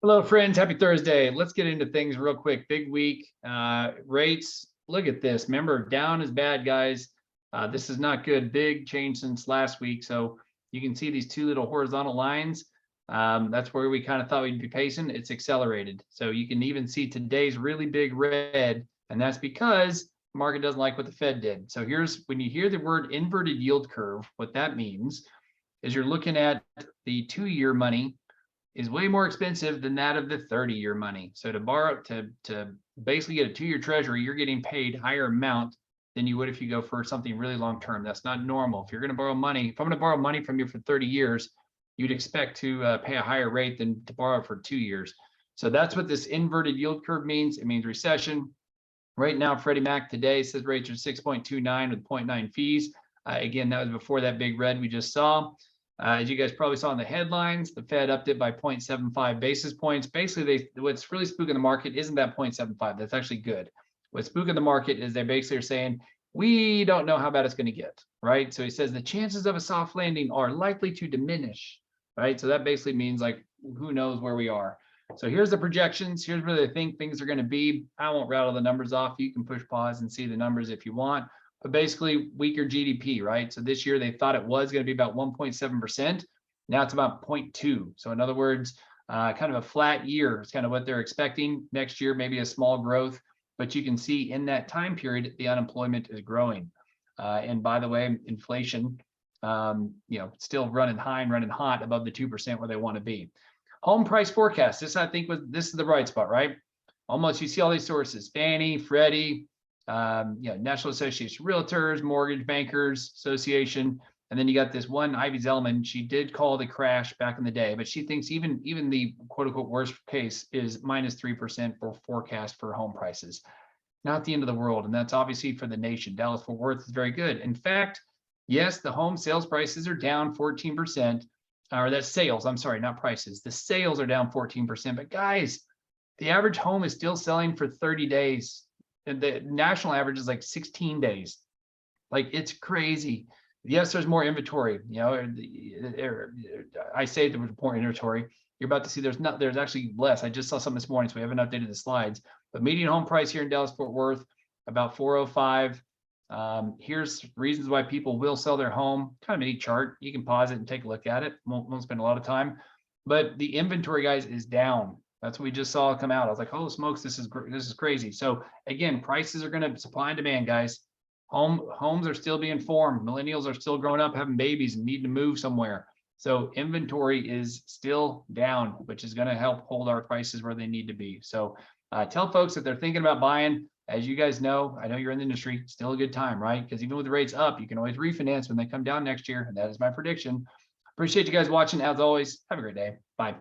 Hello, friends. Happy Thursday. Let's get into things real quick. Big week. Rates. Look at this. Remember, down is bad, guys. This is not good. Big change since last week. So you can see these two little horizontal lines. That's where we kind of thought we'd be pacing. It's accelerated. So you can even see today's really big red. And that's because the market doesn't like what the Fed did. So here's when you hear the word inverted yield curve, what that means is you're looking at the 2-year money is way more expensive than that of the 30-year money. So to borrow, to basically get a 2-year treasury, you're getting paid higher amount than you would if you go for something really long term. That's not normal. If you're going to borrow money, if I'm going to borrow money from you for 30 years, you'd expect to pay a higher rate than to borrow for 2 years. So that's what this inverted yield curve means. It means recession. Right now, Freddie Mac today says rates are 6.29 with 0.9 fees. Again, that was before that big red we just saw. As you guys probably saw in the headlines, the Fed upped it by 0.75 basis points. Basically, what's really spooking the market isn't that 0.75. That's actually good. What's spooking the market is they basically are saying, we don't know how bad it's going to get, right? So he says the chances of a soft landing are likely to diminish, right? So that basically means like, who knows where we are. So here's the projections. Here's where they think things are going to be. I won't rattle the numbers off. You can push pause and see the numbers if you want. But basically weaker GDP, right? So this year they thought it was going to be about 1.7%. Now it's about 0.2. So in other words, kind of a flat year is kind of what they're expecting. Next year, maybe a small growth, but you can see in that time period, the unemployment is growing. And by the way, inflation, still running high and running hot above the 2% where they want to be. Home price forecast. This, I think, this is the bright spot, right? Almost, you see all these sources, Fannie, Freddie, National Association of Realtors, Mortgage Bankers Association, and then you got this one Ivy Zellman. She did call the crash back in the day, but she thinks even the quote unquote worst case is -3% for forecast for home prices. Not the end of the world, and that's obviously for the nation. Dallas-Fort Worth is very good. In fact, yes, the home sales prices are down 14%, or that's sales. I'm sorry, not prices. The sales are down 14%, but guys, the average home is still selling for 30 days. And the national average is like 16 days. Like, it's crazy. Yes, there's more inventory. I say there's more inventory. You're about to see there's actually less. I just saw something this morning, so we haven't updated the slides. But median home price here in Dallas-Fort Worth, about 405. Here's reasons why people will sell their home. Kind of a neat chart. You can pause it and take a look at it. Won't spend a lot of time. But the inventory, guys, is down. That's what we just saw come out. I was like, oh smokes, this is crazy. So again, prices are going to supply and demand, guys. Homes are still being formed. Millennials are still growing up, having babies, and need to move somewhere. So inventory is still down, which is going to help hold our prices where they need to be. So tell folks that they're thinking about buying. As you guys know, I know you're in the industry, still a good time, right? Because even with the rates up, you can always refinance when they come down next year. And that is my prediction. Appreciate you guys watching. As always, have a great day. Bye.